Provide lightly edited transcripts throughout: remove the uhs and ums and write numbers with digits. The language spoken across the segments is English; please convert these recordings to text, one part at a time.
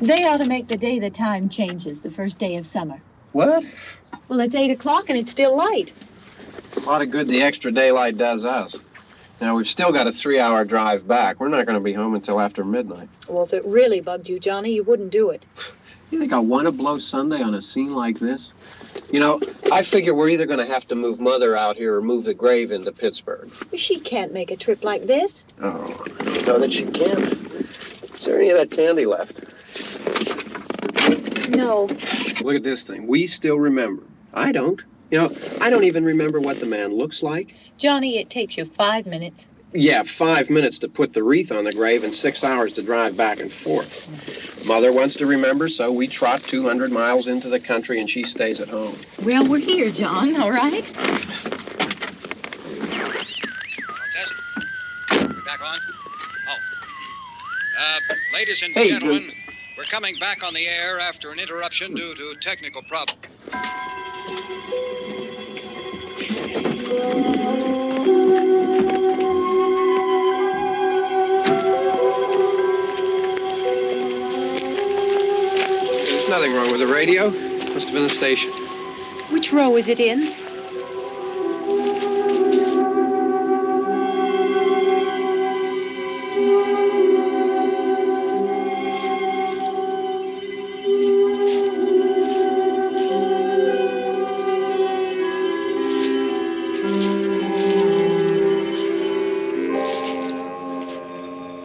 They ought to make the day the time changes, the first day of summer. What? Well, it's 8 o'clock and it's still light. A lot of good the extra daylight does us. Now, we've still got a 3-hour drive back. We're not going to be home until after midnight. Well, if it really bugged you, Johnny, you wouldn't do it. You think I want to blow Sunday on a scene like this? You know, I figure we're either going to have to move Mother out here or move the grave into Pittsburgh. She can't make a trip like this. Oh, I don't know that she can't. Is there any of that candy left? No. Look at this thing. We still remember. I don't. You know, I don't even remember what the man looks like. Johnny, it takes you 5 minutes. Yeah, 5 minutes to put the wreath on the grave and 6 hours to drive back and forth. Mother wants to remember, so we trot 200 miles into the country and she stays at home. Well, we're here, John, all right? Test. We're back on? Oh. Ladies and gentlemen, we're coming back on the air after an interruption due to technical problem. There's nothing wrong with the radio. Must have been the station. Which row is it in?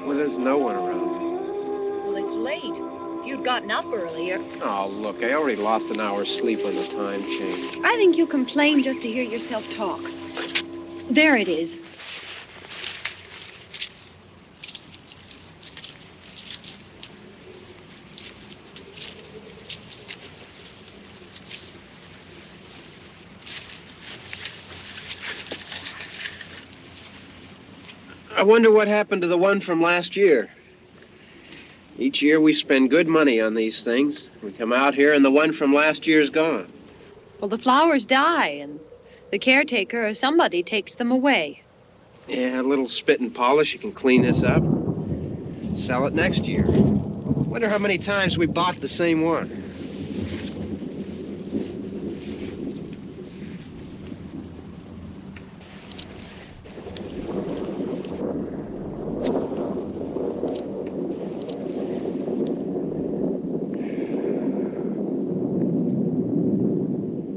Well, there's no one around. Well, it's late. If you'd gotten up earlier. Oh, look, I already lost an hour's sleep on the time change. I think you complain just to hear yourself talk. There it is. I wonder what happened to the one from last year. Each year we spend good money on these things. We come out here and the one from last year's gone. Well, the flowers die, and the caretaker or somebody takes them away. Yeah, a little spit and polish. You can clean this up. Sell it next year. Wonder how many times we bought the same one.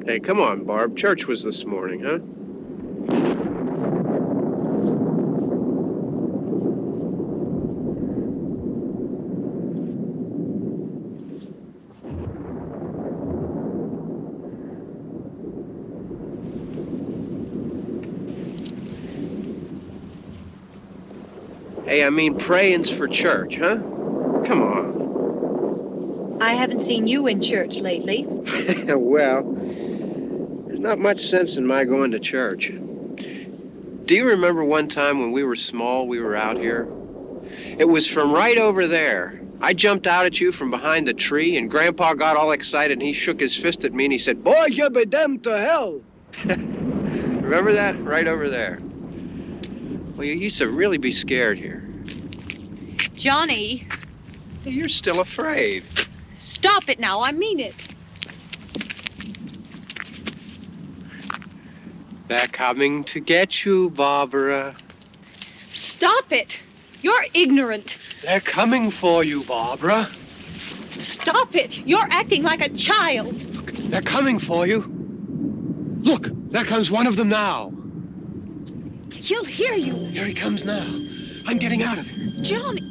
Hey, come on, Barb. Church was this morning, huh? Hey, I mean, praying's for church, huh? Come on. I haven't seen you in church lately. Well, there's not much sense in my going to church. Do you remember one time when we were small, we were out here? It was from right over there. I jumped out at you from behind the tree, and Grandpa got all excited, and he shook his fist at me, and he said, "Boy, you be damned to hell." Remember that? Right over there. Well, you used to really be scared here. Johnny. You're still afraid. Stop it now. I mean it. They're coming to get you, Barbara. Stop it. You're ignorant. They're coming for you, Barbara. Stop it. You're acting like a child. They're coming for you. Look, there comes one of them now. He'll hear you. Here he comes now. I'm getting out of here. Johnny.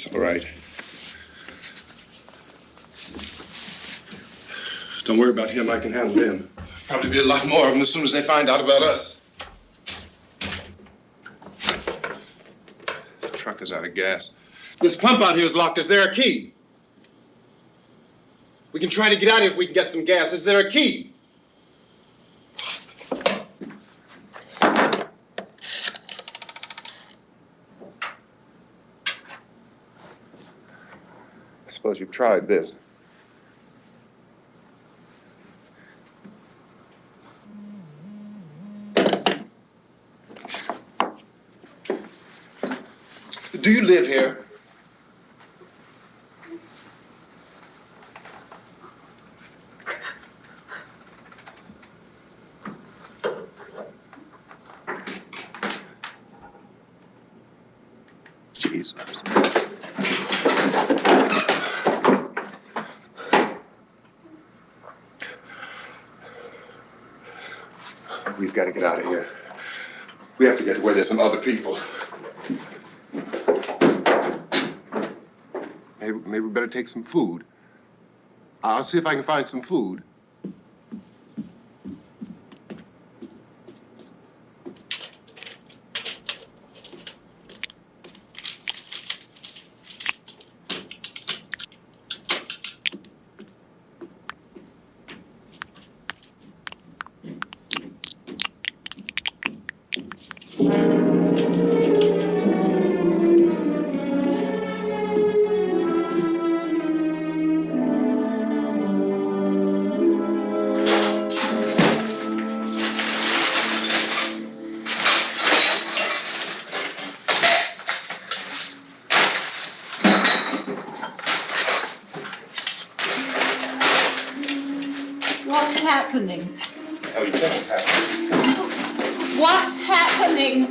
It's all right. Don't worry about him. I can handle him. Probably be a lot more of them as soon as they find out about us. The truck is out of gas. This pump out here is locked. Is there a key? We can try to get out of here if we can get some gas. Is there a key? I suppose you've tried this. Do you live here? Jesus. We've got to get out of here. We have to get to where there's some other people. Maybe we better take some food. I'll see if I can find some food. What's happening? What the hell do you think is happening? What's happening?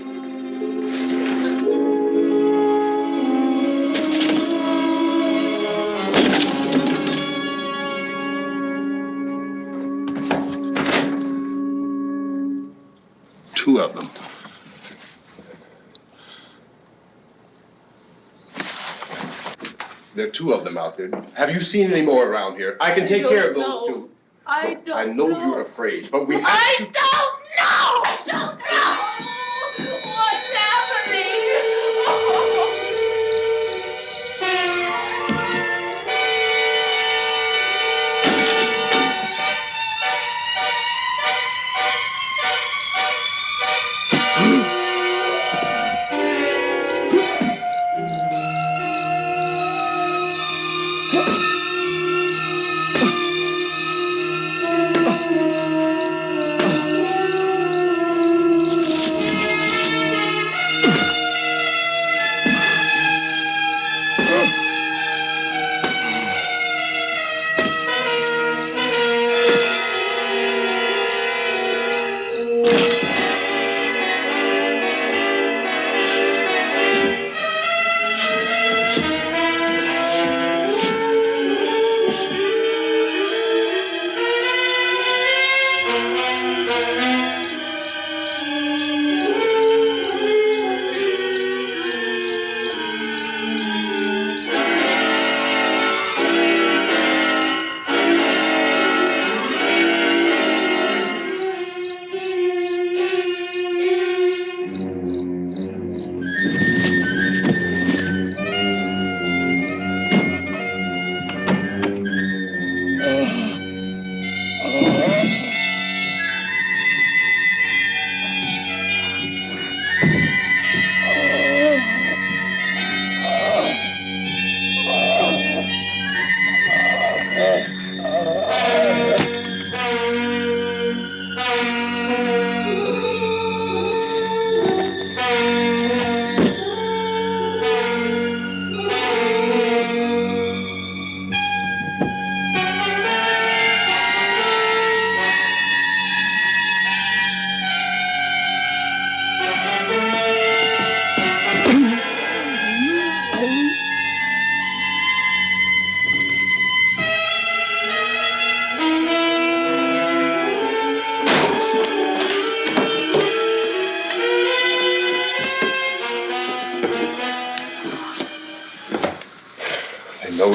Two of them. There are two of them out there. Have you seen any more around here? I can take care of those two. I don't I know you're afraid, but we have to... I don't know! I don't know! What's happening?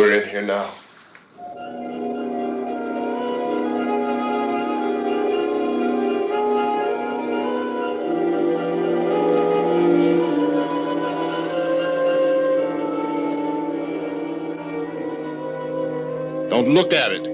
we're in here now. Don't look at it.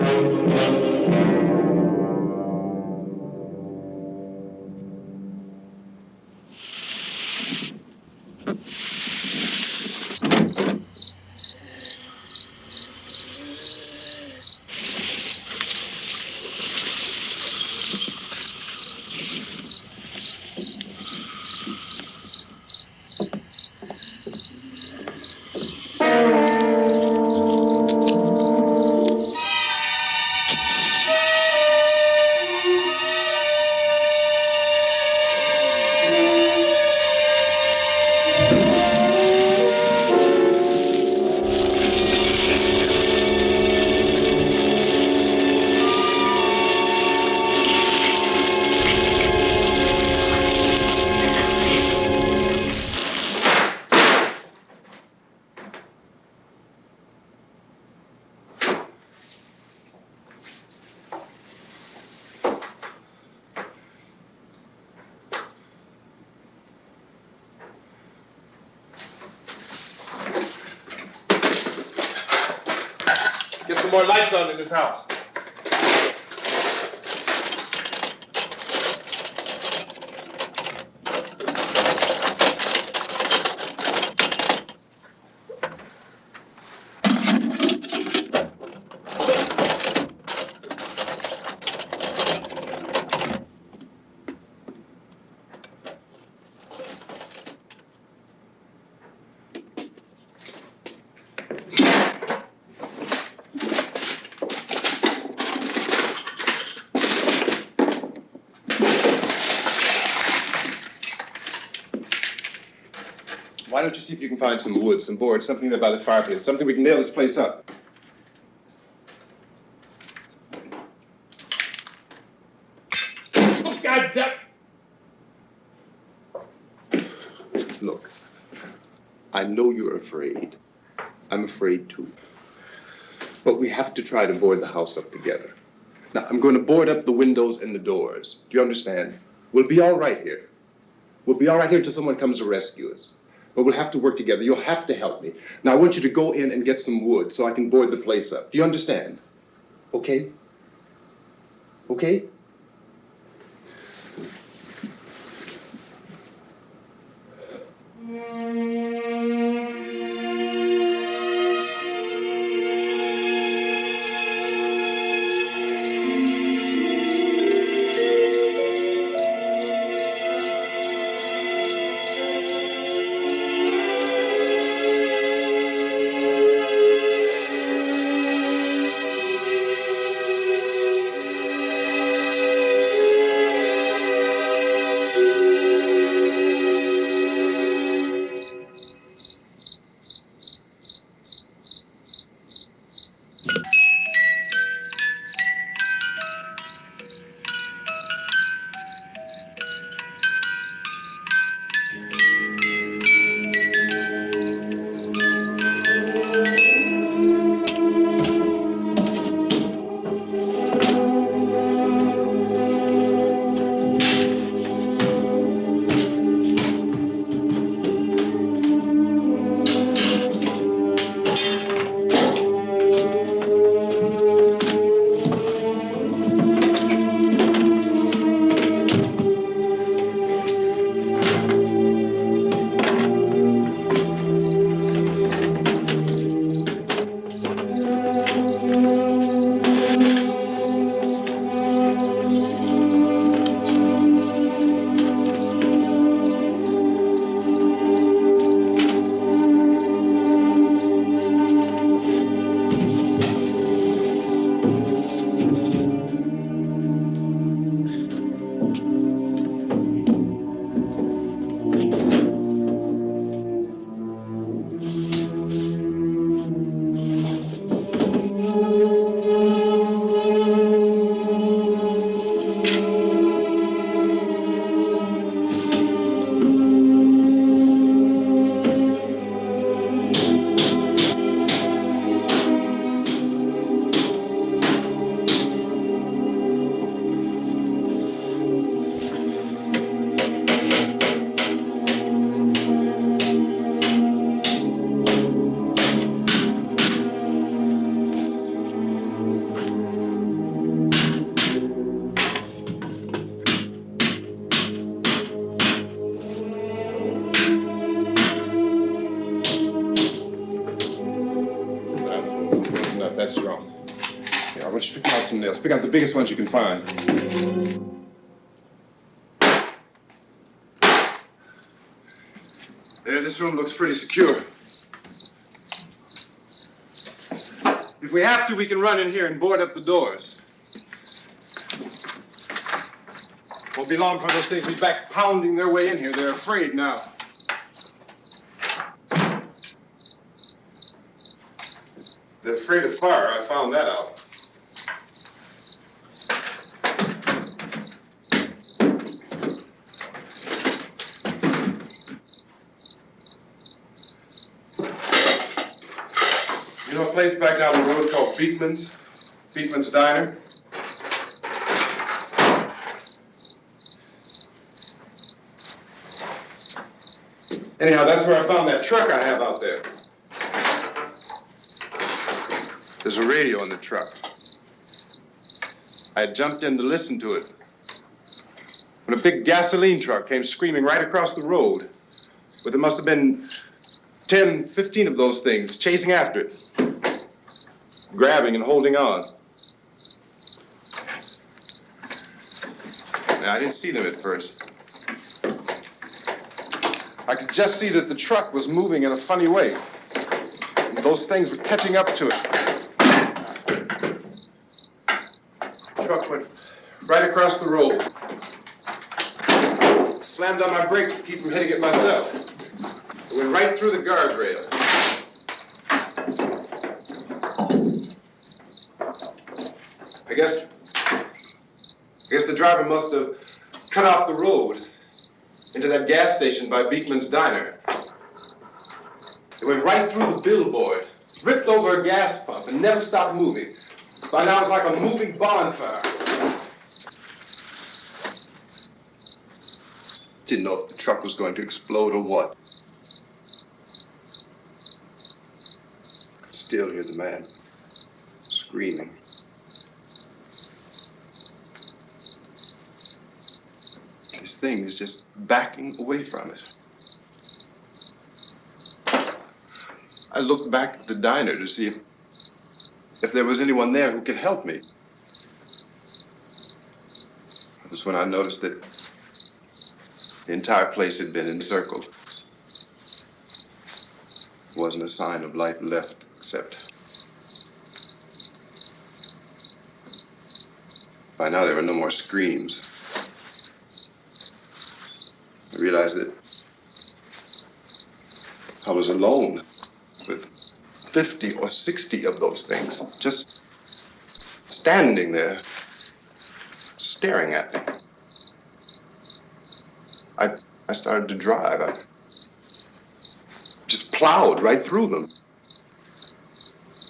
Get some more lights on in this house. Why don't you see if you can find some wood, some board, something by the fireplace, something we can nail this place up. Oh, God damn! Look, I know you're afraid. I'm afraid too. But we have to try to board the house up together. Now, I'm going to board up the windows and the doors. Do you understand? We'll be all right here. We'll be all right here until someone comes to rescue us. But we'll have to work together. You'll have to help me. Now, I want you to go in and get some wood so I can board the place up. Do you understand? Okay? Okay? that's wrong. Yeah, I want you to pick out some nails. Pick out the biggest ones you can find. There, this room looks pretty secure. If we have to, we can run in here and board up the doors. Won't be long for those things to be back pounding their way in here. They're afraid now. They're afraid of fire. I found that out. You know a place back down the road called Beekman's? Beekman's Diner? Anyhow, that's where I found that truck I have out there. There's a radio in the truck. I had jumped in to listen to it when a big gasoline truck came screaming right across the road. But there must have been 10, 15 of those things chasing after it, grabbing and holding on. Now, I didn't see them at first. I could just see that the truck was moving in a funny way. And those things were catching up to it. The truck went right across the road. I slammed on my brakes to keep from hitting it myself. It went right through the guardrail. I guess the driver must have cut off the road into that gas station by Beekman's Diner. It went right through the billboard, ripped over a gas pump, and never stopped moving. By now, it's like a moving bonfire. Didn't know if the truck was going to explode or what. Still hear the man screaming. This thing is just backing away from it. I looked back at the diner to see if there was anyone there who could help me. That was when I noticed that the entire place had been encircled. There wasn't a sign of life left except by now there were no more screams. I realized that I was alone with 50 or 60 of those things, just standing there, staring at me. I started to drive. I just plowed right through them.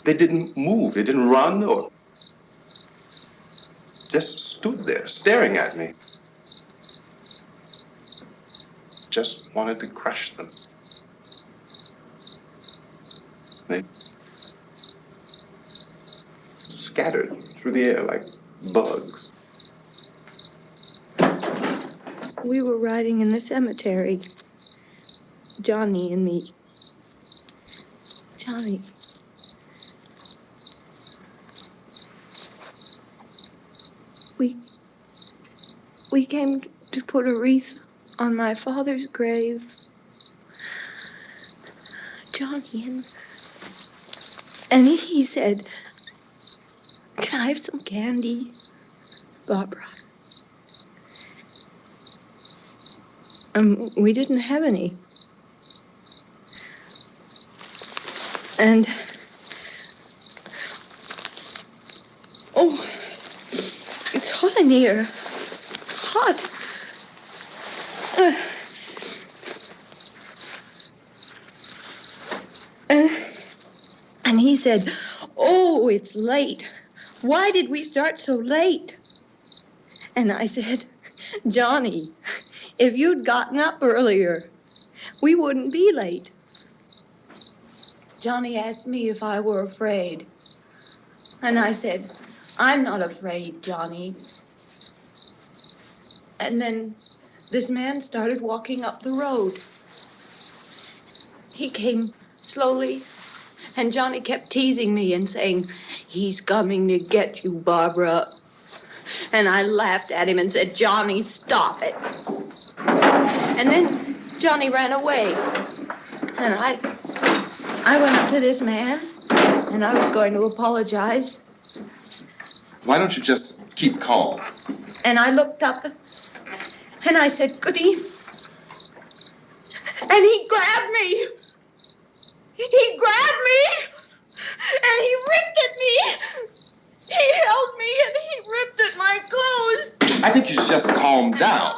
They didn't move. They didn't run or just stood there, staring at me. Just wanted to crush them. They scattered through the air like bugs. We were riding in the cemetery, Johnny and me. Johnny. We came to put a wreath on my father's grave. Johnny, and he said, "Can I have some candy, Barbara?" We didn't have any. And, oh, it's hot in here. Hot. And he said, "Oh, it's late. Why did we start so late?" And I said, "Johnny, if you'd gotten up earlier, we wouldn't be late." Johnny asked me if I were afraid. And I said, "I'm not afraid, Johnny." And then this man started walking up the road. He came slowly, and Johnny kept teasing me and saying, "He's coming to get you, Barbara." And I laughed at him and said, "Johnny, stop it." And then Johnny ran away. And I went up to this man, and I was going to apologize. Why don't you just keep calm? And I looked up, and I said, "Goody." And he grabbed me. He grabbed me, and he ripped at me. He held me, and he ripped at my clothes. I think you should just calm down.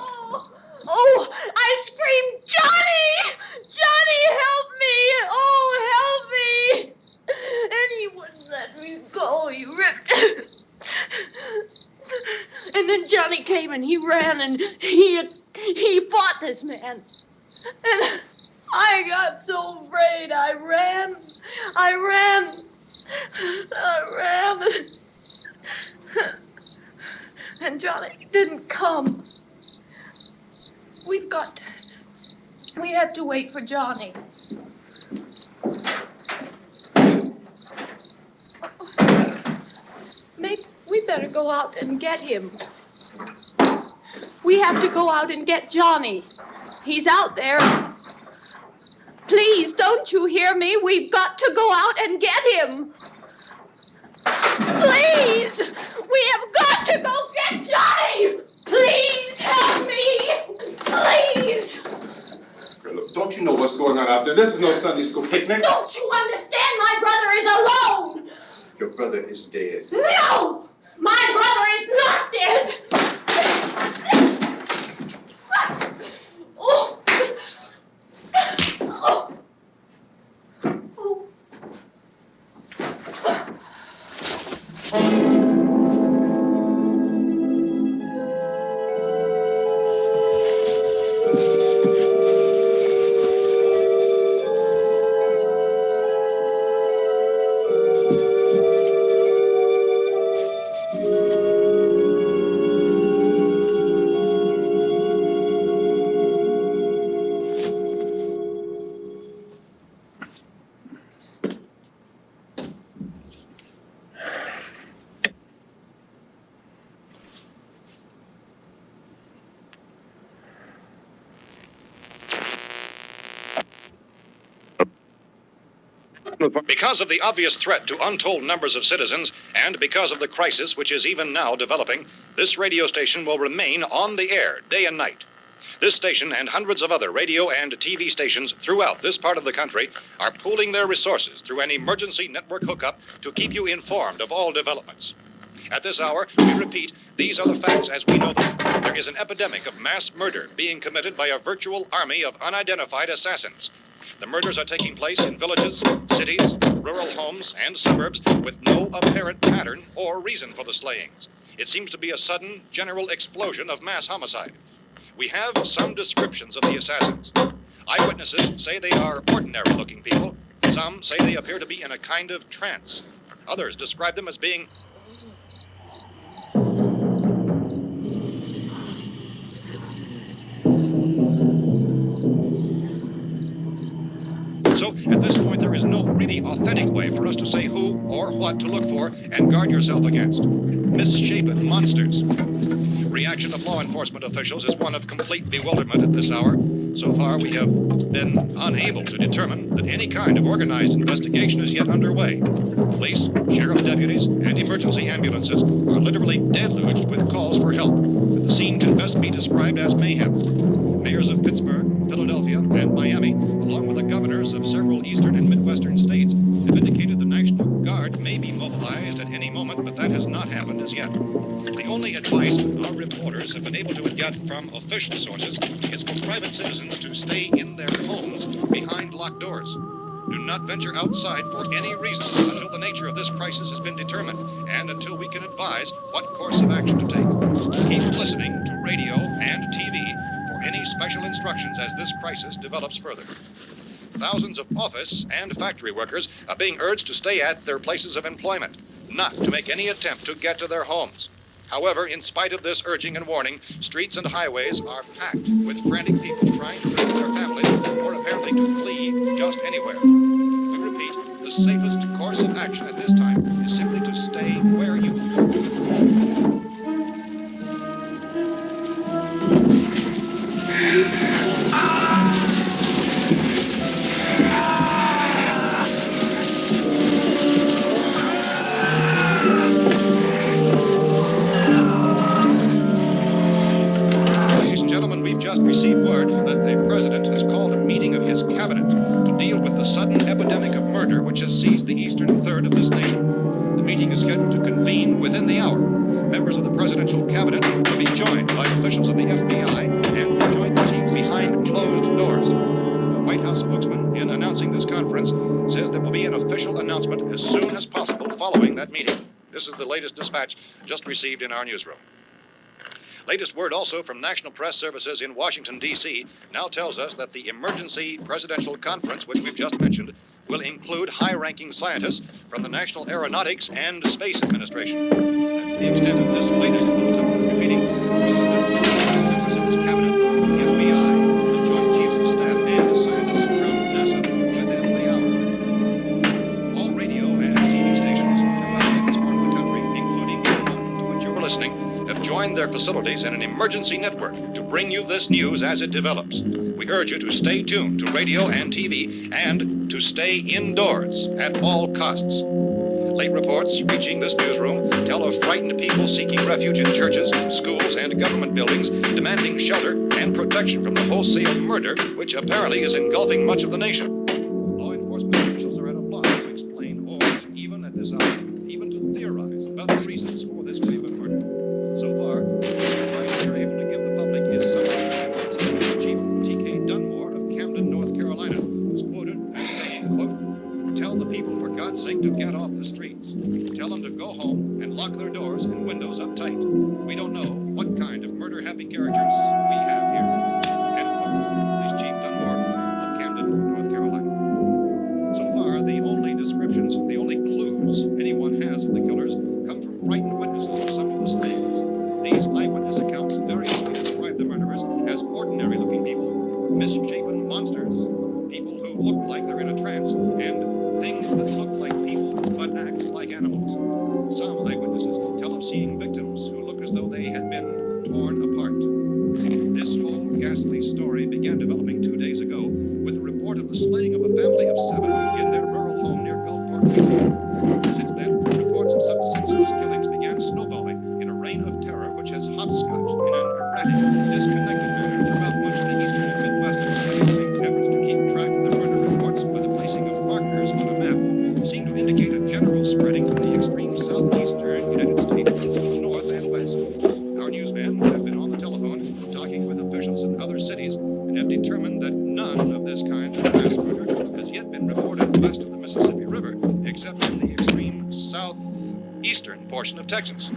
Oh, I screamed, "Johnny! Johnny, help me! Oh, help me!" And he wouldn't let me go. He ripped. And then Johnny came and he ran and he fought this man. And I got so afraid. I ran. And Johnny didn't come. We have to wait for Johnny. Maybe we better go out and get him. We have to go out and get Johnny. He's out there. Please, don't you hear me? We've got to go out and get him. Please! We have got to go get Johnny! Please help me! Please! Look, don't you know what's going on out there? This is no Sunday school picnic. Don't you understand? My brother is alone! Your brother is dead. No! My brother is not dead! Oh! Oh! Because of the obvious threat to untold numbers of citizens, and because of the crisis which is even now developing, this radio station will remain on the air day and night. This station and hundreds of other radio and TV stations throughout this part of the country are pooling their resources through an emergency network hookup to keep you informed of all developments. At this hour, we repeat, these are the facts as we know them. There is an epidemic of mass murder being committed by a virtual army of unidentified assassins. The murders are taking place in villages, cities, rural homes, and suburbs with no apparent pattern or reason for the slayings. It seems to be a sudden, general explosion of mass homicide. We have some descriptions of the assassins. Eyewitnesses say they are ordinary-looking people. Some say they appear to be in a kind of trance. Others describe them as being So, at this point, there is no really authentic way for us to say who or what to look for and guard yourself against. Misshapen monsters. Reaction of law enforcement officials is one of complete bewilderment at this hour. So far, we have been unable to determine that any kind of organized investigation is yet underway. Police, sheriff's deputies, and emergency ambulances are literally deluged with calls for help. And the scene can best be described as mayhem. Mayors of Pittsburgh, Philadelphia, and Miami, along with the governors of several eastern and midwestern states, have indicated the National Guard may be mobilized at any moment, but that has not happened as yet. The only advice our reporters have been able to get from official sources is for private citizens to stay in their homes behind locked doors. Do not venture outside for any reason until the nature of this crisis has been determined and until we can advise what course of action to take. Keep listening to radio and TV for any special instructions as this crisis develops further. Thousands of office and factory workers are being urged to stay at their places of employment, not to make any attempt to get to their homes. However, in spite of this urging and warning, streets and highways are packed with frantic people trying to reach their families or apparently to flee just anywhere. We repeat, the safest course of action at this time is simply to cabinet to deal with the sudden epidemic of murder which has seized the eastern third of this nation. The meeting is scheduled to convene within the hour. Members of the presidential cabinet will be joined by officials of the FBI and the Joint Chiefs behind closed doors. The White House spokesman, in announcing this conference, says there will be an official announcement as soon as possible following that meeting. This is the latest dispatch just received in our newsroom. Latest word also from National Press Services in Washington, D.C. now tells us that the emergency presidential conference, which we've just mentioned, will include high-ranking scientists from the National Aeronautics and Space Administration. That's the extent of this latest bulletin. Meeting members of this cabinet, the FBI, the Joint Chiefs of Staff, and scientists from NASA within the hour. All radio and TV stations throughout this part of the country, including the one to which you were listening, have joined their facilities in an emergency network to bring you this news as it develops. We urge you to stay tuned to radio and TV and to stay indoors at all costs. Late reports reaching this newsroom tell of frightened people seeking refuge in churches, schools, and government buildings, demanding shelter and protection from the wholesale murder which apparently is engulfing much of the nation. Law enforcement officials are at a loss to explain or, even at this hour, even to theorize about the reasons for this wave of murder. So far, the advice they're able to give the public is something that Chief T.K. Dunmore of Camden, North Carolina, was quoted as saying, quote, "Tell the people, for God's sake, to get off the streets. Tell them to go home and lock their doors and windows up tight. We don't know what kind of murder-happy characters we have here." End quote. This Chief Dunmore of Camden, North Carolina. So far, the only descriptions, the only clues anyone has of the killers come from frightened witnesses of some of the slayings. These eyewitness accounts variously describe the murderers as ordinary-looking people, misshapen monsters, people who look like they're in a trance, and things that look like people but act like animals. Some eyewitnesses tell of seeing victims who look as though they had been torn apart. This whole ghastly story began developing 2 days ago with the report of the slaying of a family of 7 in their rural home near Gulfport, Louisiana. Since then, reports of such senseless killings began snowballing in a reign of terror which has hopscotched in an erratic, disconnected manner throughout much of the eastern and midwestern United States. Efforts to keep track of the murder reports by the placing of markers on a map seem to indicate a general spreading from the extreme southeastern United States to the north and west. Our newsmen have been on the telephone talking with officials in other cities and have determined that none of this kind of mass murder has yet been reported west of the Mississippi River, except in the extreme southeastern portion of Texas.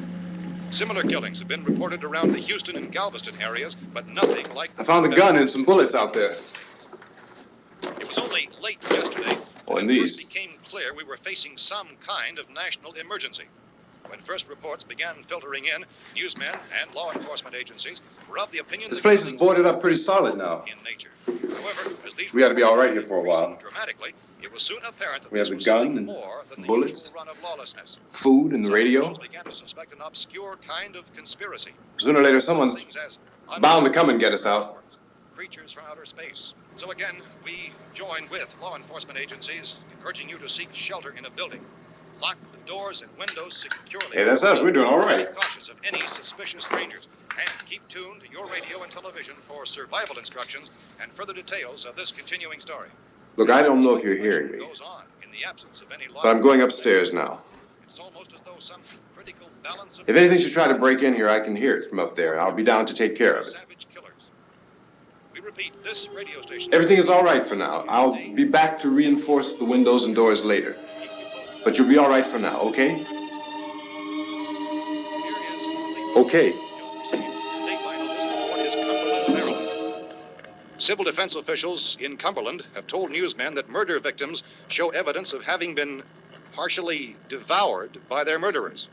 Similar killings have been reported around the Houston and Galveston areas, but nothing like... I found a gun and some bullets out there. It was only late yesterday Oh, and that it these. first became clear we were facing some kind of national emergency. When first reports began filtering in, newsmen and law enforcement agencies were of the opinion This that place is killings boarded up pretty solid now. in nature. However, as these We ought to be all right reports here for a while. increased dramatically, it was soon apparent that We have this the was gun something and more than the bullets, usual run of lawlessness. Food and the Some radio. officials began to suspect an obscure kind of conspiracy. Sooner or later, someone's Things as bound to come and get us out. creatures from outer space. So again, we join with law enforcement agencies in urging you to seek shelter in a building. Lock the doors and windows securely. Hey, that's us. We're doing all right. Be cautious of any suspicious strangers. And keep tuned to your radio and television for survival instructions and further details of this continuing story. Look, I don't know if you're hearing me, Goes on in the absence of any law. but I'm going upstairs now. It's almost as though some critical balance of If anything should try to break in here, I can hear it from up there. I'll be down to take care of it. savage killers. We repeat, this radio station. Everything is all right for now. I'll be back to reinforce the windows and doors later. But you'll be all right for now, okay? Okay. Civil defense officials in Cumberland have told newsmen that murder victims show evidence of having been partially devoured by their murderers.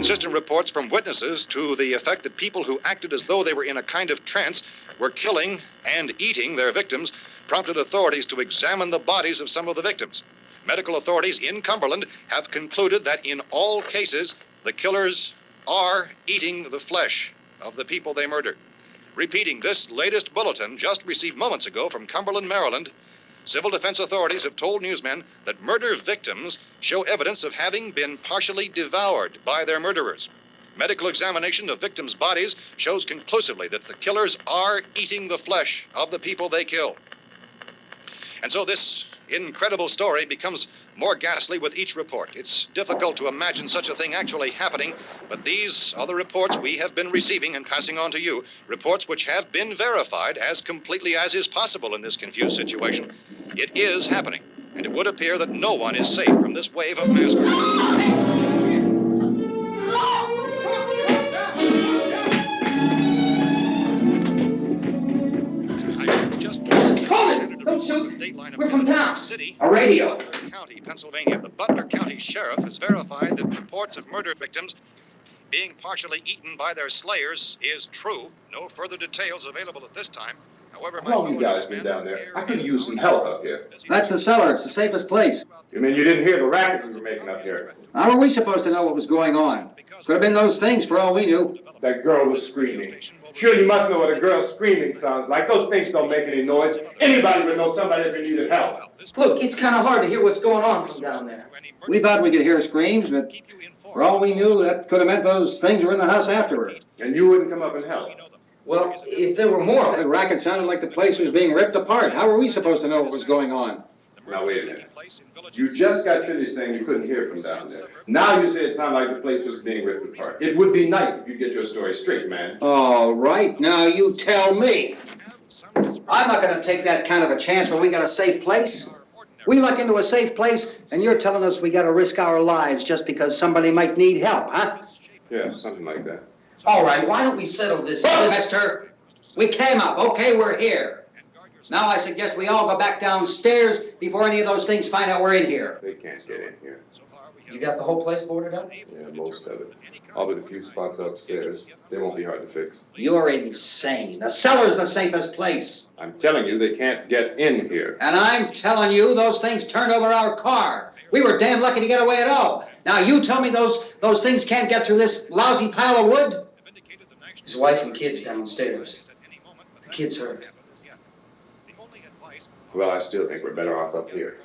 Consistent reports from witnesses to the effect that people who acted as though they were in a kind of trance were killing and eating their victims prompted authorities to examine the bodies of some of the victims. Medical authorities in Cumberland have concluded that in all cases, the killers are eating the flesh of the people they murdered. Repeating this latest bulletin just received moments ago from Cumberland, Maryland, civil defense authorities have told newsmen that murder victims show evidence of having been partially devoured by their murderers. Medical examination of victims' bodies shows conclusively that the killers are eating the flesh of the people they kill. And so this incredible story becomes more ghastly with each report. It's difficult to imagine such a thing actually happening, but these are the reports we have been receiving and passing on to you, reports which have been verified as completely as is possible in this confused situation. It is happening, and it would appear that no one is safe from this wave of mass murder. Don't shoot. We're from town. A radio. County, Pennsylvania. The Butler County Sheriff has verified that reports of murder victims being partially eaten by their slayers is true. No further details available at this time. However, How long you guys been down there? I could use some help up here. That's the cellar. It's the safest place. You mean you didn't hear the racket we were making up here? How were we supposed to know what was going on? Could have been those things for all we knew. That girl was screaming. Sure, you must know what a girl screaming sounds like. Those things don't make any noise. Anybody would know somebody ever needed help. Look, it's kind of hard to hear what's going on from down there. We thought we could hear screams, but for all we knew, that could have meant those things were in the house afterward. And you wouldn't come up and help? Well, if there were more... The racket sounded like the place was being ripped apart. How were we supposed to know what was going on? Now, wait a minute. You just got finished saying you couldn't hear from down there. Now you say it sounded like the place was being ripped apart. It would be nice if you get your story straight, man. All right, now you tell me. I'm not going to take that kind of a chance when we got a safe place. We luck into a safe place, and you're telling us we got to risk our lives just because somebody might need help, huh? Yeah, something like that. All right, why don't we settle this? Look, mister, we came up. Okay, we're here. Now I suggest we all go back downstairs before any of those things find out we're in here. They can't get in here. You got the whole place boarded up? Yeah, most of it. All but a few spots upstairs. They won't be hard to fix. You're insane. The cellar's the safest place. I'm telling you, they can't get in here. And I'm telling you, those things turned over our car. We were damn lucky to get away at all. Now you tell me those things can't get through this lousy pile of wood? His wife and kids downstairs. The kid's hurt. Well, I still think we're better off up here.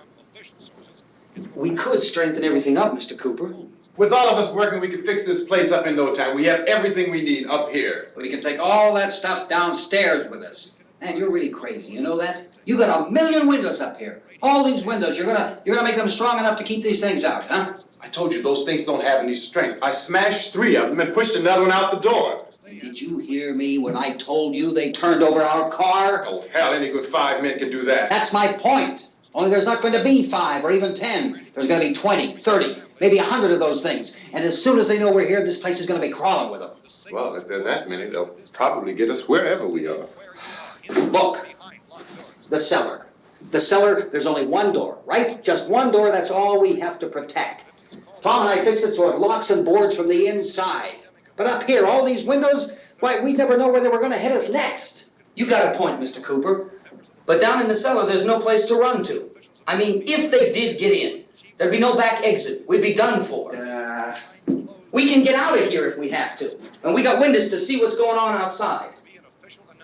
We could strengthen everything up, Mr. Cooper. With all of us working, we could fix this place up in no time. We have everything we need up here. We can take all that stuff downstairs with us. Man, you're really crazy. You know that? You got 1 million windows up here. All these windows, you're gonna make them strong enough to keep these things out, huh? I told you those things don't have any strength. I smashed 3 of them and pushed another one out the door. Did you hear me when I told you they turned over our car? Oh, hell, any good 5 men can do that. That's my point. Only there's not going to be 5 or even 10. There's going to be 20, 30, maybe 100 of those things. And as soon as they know we're here, this place is going to be crawling with them. Well, if there are that many, they'll probably get us wherever we are. Look, the cellar. The cellar, there's only one door, right? Just one door, that's all we have to protect. Tom and I fixed it so it locks and boards from the inside. But up here, all these windows, why, we'd never know where they were going to hit us next. You got a point, Mr. Cooper. But down in the cellar, there's no place to run to. I mean, if they did get in, there'd be no back exit. We'd be done for. We can get out of here if we have to. And we got windows to see what's going on outside.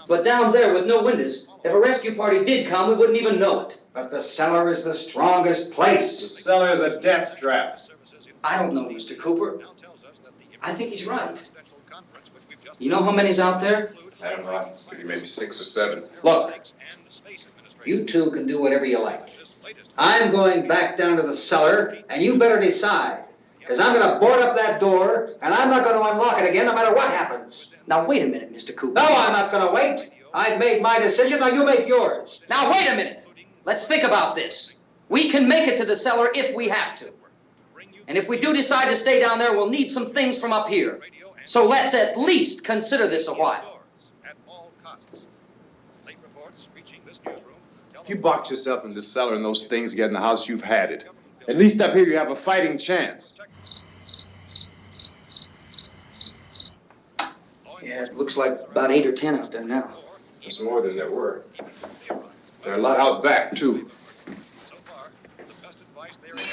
But down there with no windows, if a rescue party did come, we wouldn't even know it. But the cellar is the strongest place. The cellar is a death trap. I don't know, Mr. Cooper. I think he's right. You know how many's out there? I don't know. Maybe 6 or 7. Look, you two can do whatever you like. I'm going back down to the cellar, and you better decide. Because I'm going to board up that door, and I'm not going to unlock it again no matter what happens. Now, wait a minute, Mr. Cooper. No, I'm not going to wait. I've made my decision, now you make yours. Now, wait a minute. Let's think about this. We can make it to the cellar if we have to. And if we do decide to stay down there, we'll need some things from up here. So let's at least consider this a while. If you box yourself in the cellar and those things get in the house, you've had it. At least up here you have a fighting chance. Yeah, it looks like about 8 or 10 out there now. It's more than there were. There are a lot out back, too. So far, the best advice there is.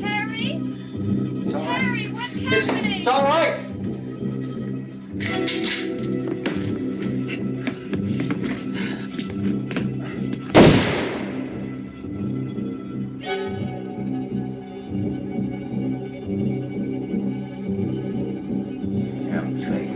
Harry? It's all right. Harry, what's happening? It's all right. Damn thing.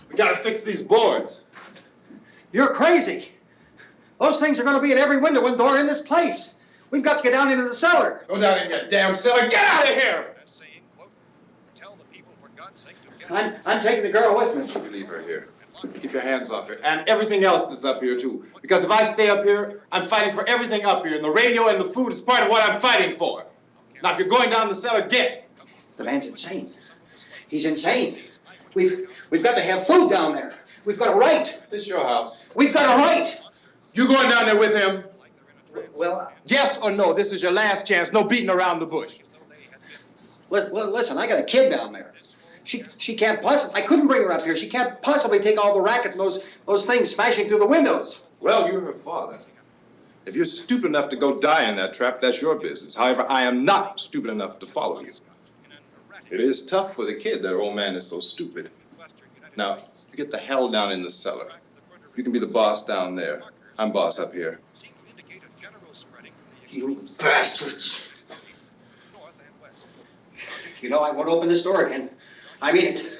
We gotta fix these boards. You're crazy. Those things are going to be at every window and door in this place. We've got to get down into the cellar. Go down in your damn cellar. Get out of here! That's saying, quote, tell the people for God's sake to get I'm taking the girl with me. You leave her here. Keep your hands off her. And everything else that's up here, too. Because if I stay up here, I'm fighting for everything up here. And the radio and the food is part of what I'm fighting for. Now, if you're going down the cellar, get. The man's insane. He's insane. We've got to have food down there. We've got a right. This is your house. We've got a right. You going down there with him? Well, Yes or no? This is your last chance. No beating around the bush. Listen, I got a kid down there. She can't possibly. I couldn't bring her up here. She can't possibly take all the racket and those things smashing through the windows. Well, you're her father. If you're stupid enough to go die in that trap, that's your business. However, I am not stupid enough to follow you. It is tough for the kid that old man is so stupid. Now, you get the hell down in the cellar. You can be the boss down there. I'm boss up here. You bastards. You know, I won't open this door again. I mean it.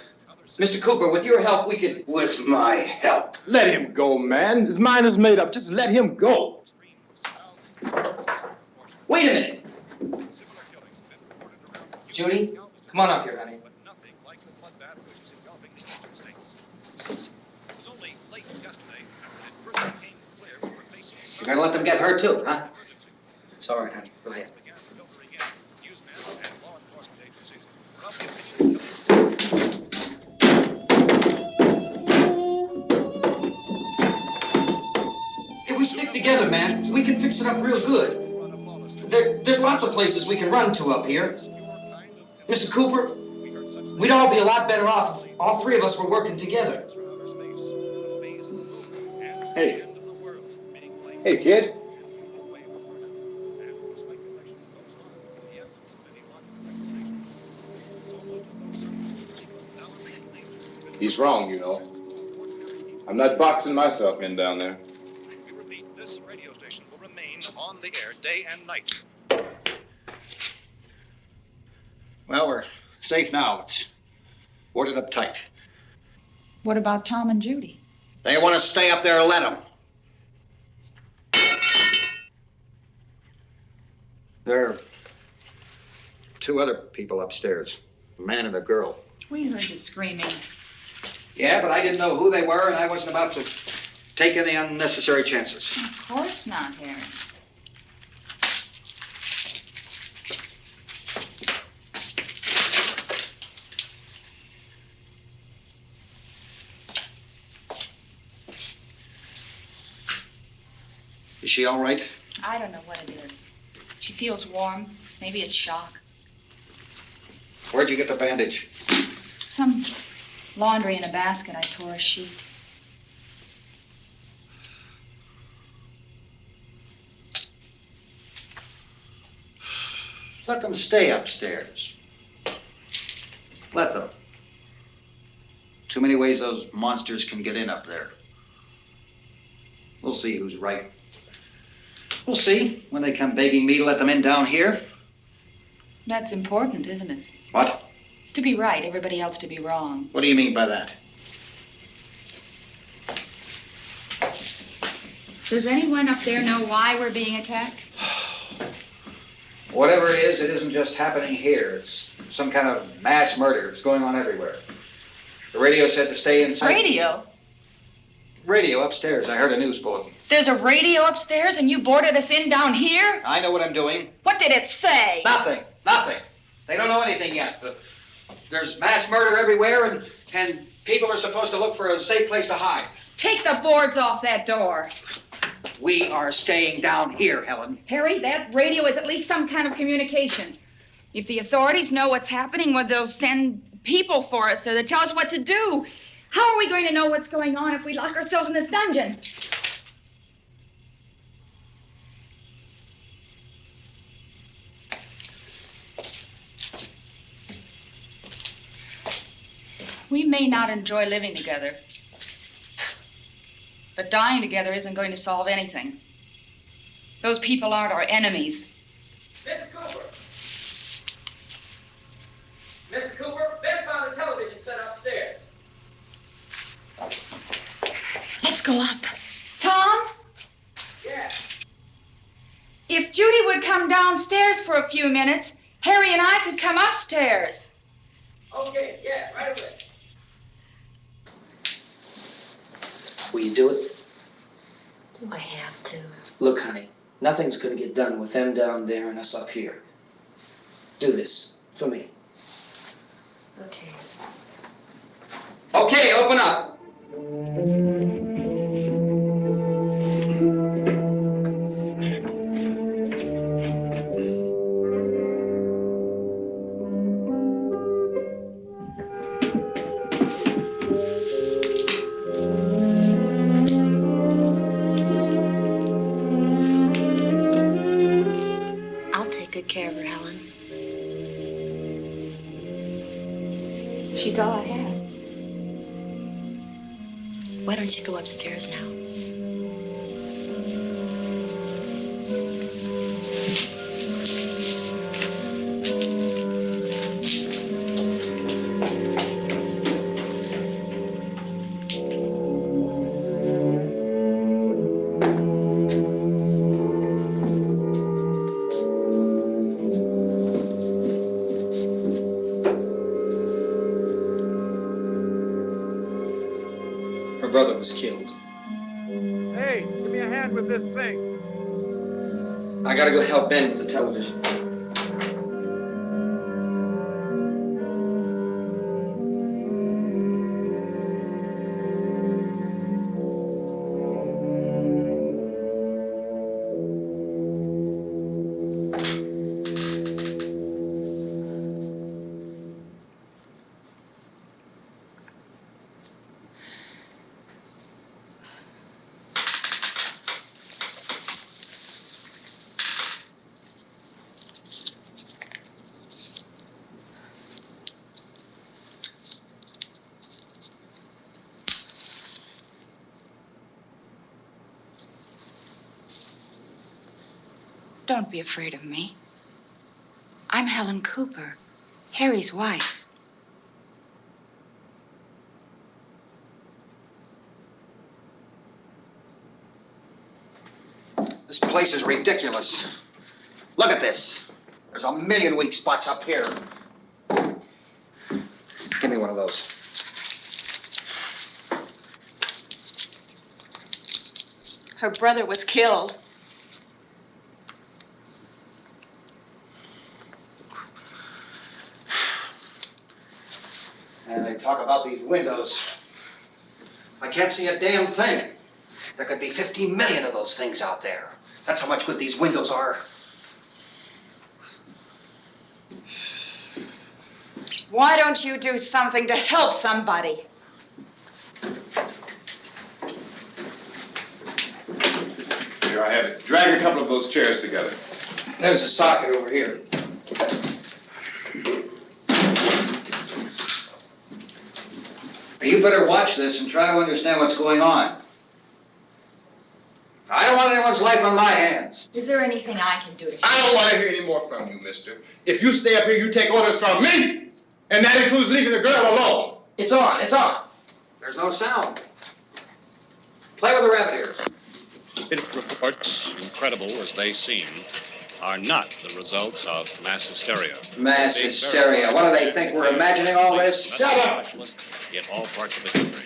Mr. Cooper, with your help, we could... With my help. Let him go, man. His mind is made up. Just let him go. Wait a minute. Judy, come on up here, honey. You're gonna let them get hurt too, huh? It's all right, honey. Go ahead. If we stick together, man, we can fix it up real good. There's lots of places we can run to up here. Mr. Cooper, we'd all be a lot better off if all three of us were working together. Hey. Hey, kid. He's wrong, you know. I'm not boxing myself in down there. We repeat, this radio station will remain on the air day and night. Well, we're safe now. It's boarded up tight. What about Tom and Judy? They want to stay up there, let them. There are two other people upstairs, a man and a girl. We heard you screaming. Yeah, but I didn't know who they were, and I wasn't about to take any unnecessary chances. Of course not, Harry. Is she all right? I don't know what it is. She feels warm. Maybe it's shock. Where'd you get the bandage? Some laundry in a basket. I tore a sheet. Let them stay upstairs. Let them. Too many ways those monsters can get in up there. We'll see who's right. We'll see when they come begging me to let them in down here. That's important, isn't it? What? To be right, everybody else to be wrong. What do you mean by that? Does anyone up there know why we're being attacked? Whatever it isn't just happening here. It's some kind of mass murder. It's going on everywhere. The radio said to stay inside. Radio? Radio upstairs. I heard a news bulletin. There's a radio upstairs and you boarded us in down here? I know what I'm doing. What did it say? Nothing. They don't know anything yet. There's mass murder everywhere, and people are supposed to look for a safe place to hide. Take the boards off that door. We are staying down here, Helen. Harry, that radio is at least some kind of communication. If the authorities know what's happening, well, they'll send people for us so they'll tell us what to do. How are we going to know what's going on if we lock ourselves in this dungeon? We may not enjoy living together, but dying together isn't going to solve anything. Those people aren't our enemies. Mr. Cooper! Mr. Cooper, Ben found the television set upstairs. Let's go up. Tom? Yeah. If Judy would come downstairs for a few minutes, Harry and I could come upstairs. Okay, yeah, right away. Will you do it? Do I have to? Look, honey, nothing's gonna get done with them down there and us up here. Do this for me. Okay. Okay, open up. I'll take good care of her, Helen. She's all I have. Why don't you go upstairs now? Her brother was killed. Hey, give me a hand with this thing. I gotta go help Ben with the television. Don't be afraid of me. I'm Helen Cooper, Harry's wife. This place is ridiculous. Look at this. There's a million weak spots up here. Give me one of those. Her brother was killed. And they talk about these windows. I can't see a damn thing. There could be 15 million of those things out there. That's how much good these windows are. Why don't you do something to help somebody? Here, I have it. Drag a couple of those chairs together. There's a socket over here. You better watch this and try to understand what's going on. I don't want anyone's life on my hands. Is there anything I can do to help? I don't want to hear any more from you, mister. If you stay up here, you take orders from me. And that includes leaving the girl alone. It's on, it's on. There's no sound. Play with the rabbit ears. Reports, incredible as they seem, are not the results of mass hysteria. Mass hysteria. What do they think? We're imagining all this? Shut up! In all parts of the country.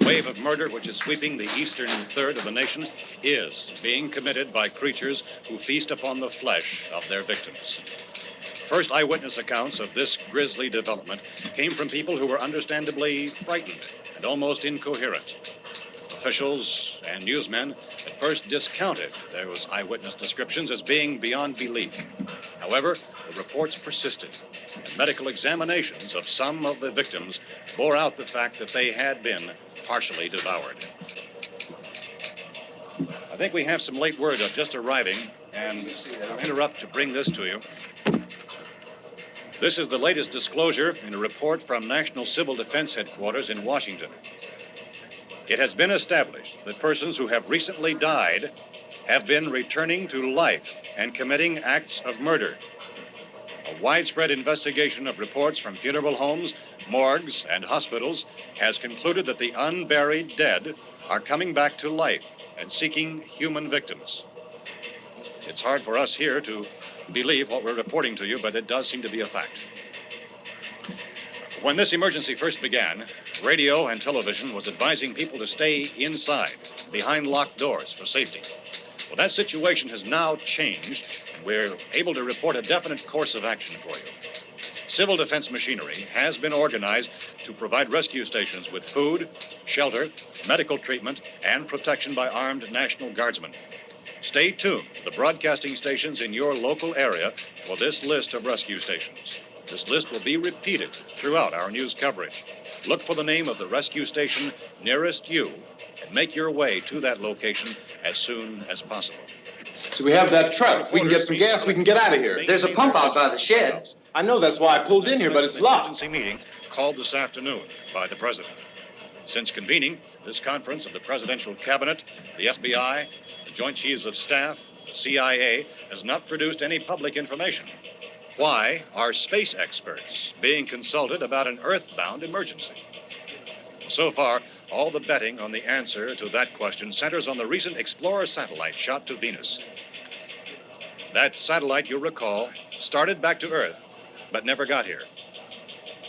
The wave of murder which is sweeping the eastern third of the nation is being committed by creatures who feast upon the flesh of their victims. First eyewitness accounts of this grisly development came from people who were understandably frightened and almost incoherent. Officials and newsmen at first discounted those eyewitness descriptions as being beyond belief. However, the reports persisted. Medical examinations of some of the victims bore out the fact that they had been partially devoured. I think we have some late word just arriving, and I'll interrupt to bring this to you. This is the latest disclosure in a report from National Civil Defense Headquarters in Washington. It has been established that persons who have recently died have been returning to life and committing acts of murder. A widespread investigation of reports from funeral homes, morgues, and hospitals has concluded that the unburied dead are coming back to life and seeking human victims. It's hard for us here to believe what we're reporting to you, but it does seem to be a fact. When this emergency first began, radio and television was advising people to stay inside, behind locked doors for safety. Well, that situation has now changed. We're able to report a definite course of action for you. Civil defense machinery has been organized to provide rescue stations with food, shelter, medical treatment, and protection by armed National Guardsmen. Stay tuned to the broadcasting stations in your local area for this list of rescue stations. This list will be repeated throughout our news coverage. Look for the name of the rescue station nearest you and make your way to that location as soon as possible. So we have that truck. If we can get some gas, we can get out of here. There's a pump out by the shed. I know, that's why I pulled in here, but it's locked. Emergency meeting called this afternoon by the president. Since convening this conference of the presidential cabinet, the FBI, the Joint Chiefs of Staff, the CIA has not produced any public information. Why are space experts being consulted about an earthbound emergency? So far, all the betting on the answer to that question centers on the recent Explorer satellite shot to Venus. That satellite, you'll recall, started back to Earth, but never got here.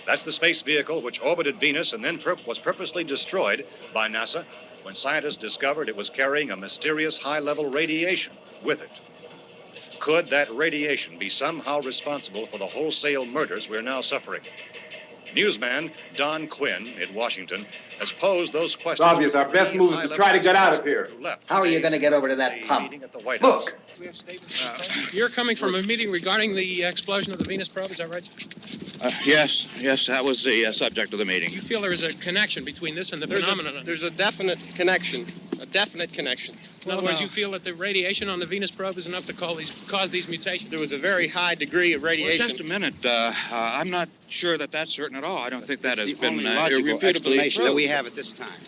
That's the space vehicle which orbited Venus and then was purposely destroyed by NASA when scientists discovered it was carrying a mysterious high-level radiation with it. Could that radiation be somehow responsible for the wholesale murders we're now suffering? Newsman Don Quinn in Washington has posed those questions. It's obvious our best move is to try to get out of here. How are you going to get over to that pump? Look! You're coming from a meeting regarding the explosion of the Venus probe, is that right? Yes, that was the subject of the meeting. You feel there is a connection between this and the phenomenon? There's a definite connection. In other words, you feel that the radiation on the Venus probe is enough to cause these mutations? There was a very high degree of radiation. Well, just a minute. I'm not sure that that's certain at all. I don't think that has been only logical irrefutably explanation proved. that we have at this time.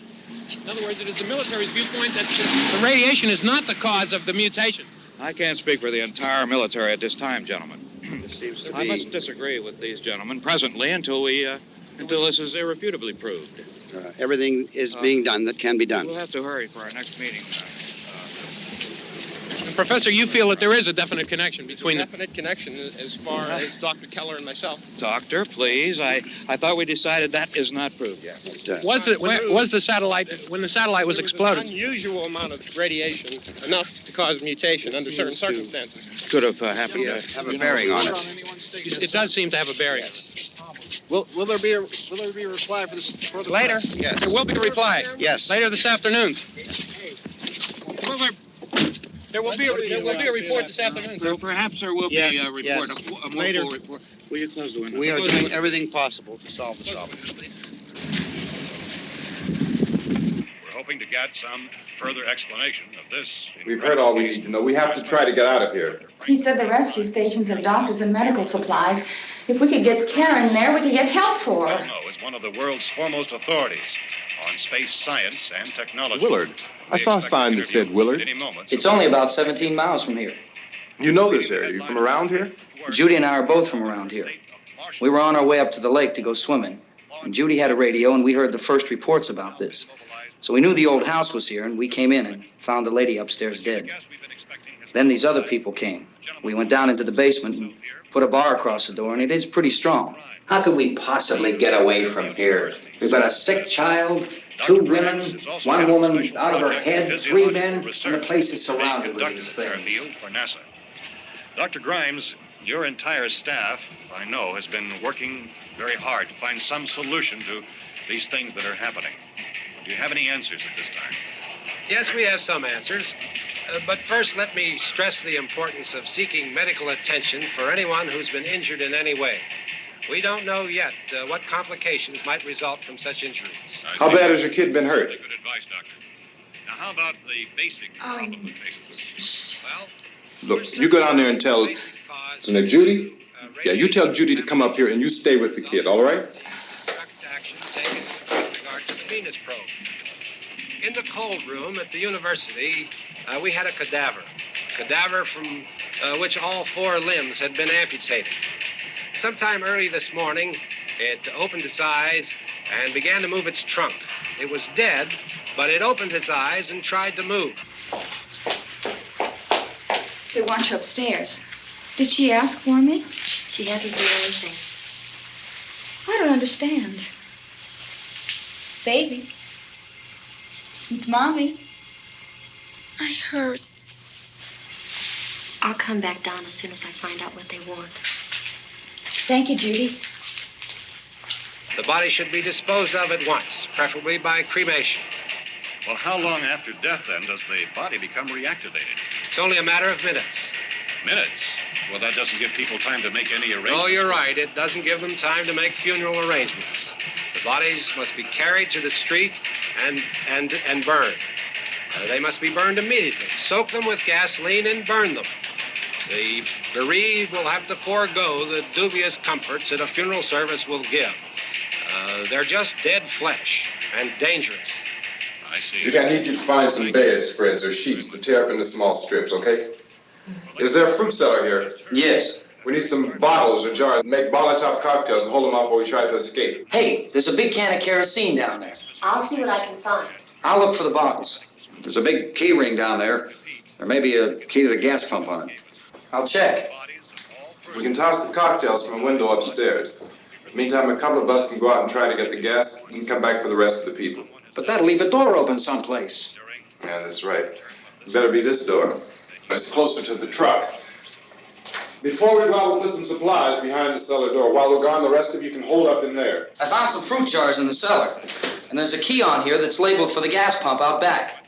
In other words, it is the military's viewpoint that the radiation is not the cause of the mutation. I can't speak for the entire military at this time, gentlemen. This seems to I be... must disagree with these gentlemen presently until this is irrefutably proved. Everything is being done that can be done. We'll have to hurry for our next meeting. Professor, you feel that there is a definite connection between a definite connection as far as Dr. Keller and myself. Doctor, please. I thought we decided that is not proved yet. Was the satellite, when the satellite was exploded? An unusual amount of radiation, enough to cause mutation under certain circumstances. Could have happened. Have a bearing on it. It does seem to have a bearing. Will there be a reply for this further? Later. Yes. There will be a reply. Yes. Later this afternoon. There will be a report this afternoon. Perhaps there will be a report. Yes. A Later. full report. Will you close the window? We are doing everything possible to solve the problem. We're hoping to get some further explanation of this. We've heard all we need to know. We have to try to get out of here. He said the rescue stations have doctors and medical supplies. If we could get care in there, we could get help for her. Cosmo is one of the world's foremost authorities on space science and technology. Willard. I saw a sign that said Willard. It's only about 17 miles from here. You know this area. You from around here? Judy and I are both from around here. We were on our way up to the lake to go swimming. And Judy had a radio, and we heard the first reports about this. So we knew the old house was here, and we came in and found the lady upstairs dead. Then these other people came. We went down into the basement and put a bar across the door, and it is pretty strong. How could we possibly get away from here? We've got a sick child, 2 women, 1 woman out of her head, 3 men, and the place is surrounded with these things. For NASA. Dr. Grimes, your entire staff, I know, has been working very hard to find some solution to these things that are happening. Do you have any answers at this time? Yes, we have some answers. But first, let me stress the importance of seeking medical attention for anyone who's been injured in any way. We don't know yet what complications might result from such injuries. How bad has your kid been hurt? Good advice, Doctor. Now, how about the basic problem of patients? Well, Look, you go down there and tell... Isn't it Judy? Yeah, you tell Judy to come up here and you stay with the kid, all right? Action taken with regard to the Venus probe. In the cold room at the university, we had a cadaver from which all 4 limbs had been amputated. Sometime early this morning, it opened its eyes and began to move its trunk. It was dead, but it opened its eyes and tried to move. They want you upstairs. Did she ask for me? She hasn't seen anything. I don't understand. Baby. It's Mommy. I heard. I'll come back down as soon as I find out what they want. Thank you, Judy. The body should be disposed of at once, preferably by cremation. Well, how long after death, then, does the body become reactivated? It's only a matter of minutes. Minutes? Well, that doesn't give people time to make any arrangements. Oh, you're right. It doesn't give them time to make funeral arrangements. The bodies must be carried to the street and burned. They must be burned immediately. Soak them with gasoline and burn them. The bereaved will have to forego the dubious comforts that a funeral service will give. They're just dead flesh and dangerous. I see. Judy, I need you to find some bedspreads or sheets to tear up into small strips, okay? Is there a fruit cellar here? Yes. We need some bottles or jars. Make Molotov cocktails and hold them off while we try to escape. Hey, there's a big can of kerosene down there. I'll see what I can find. I'll look for the bottles. There's a big key ring down there. There may be a key to the gas pump on it. I'll check. We can toss the cocktails from a window upstairs. Meantime, a couple of us can go out and try to get the gas and come back for the rest of the people. But that'll leave a door open someplace. Yeah, that's right. It better be this door. It's closer to the truck. Before we go out, we'll put some supplies behind the cellar door. While we're gone, the rest of you can hold up in there. I found some fruit jars in the cellar. And there's a key on here that's labeled for the gas pump out back.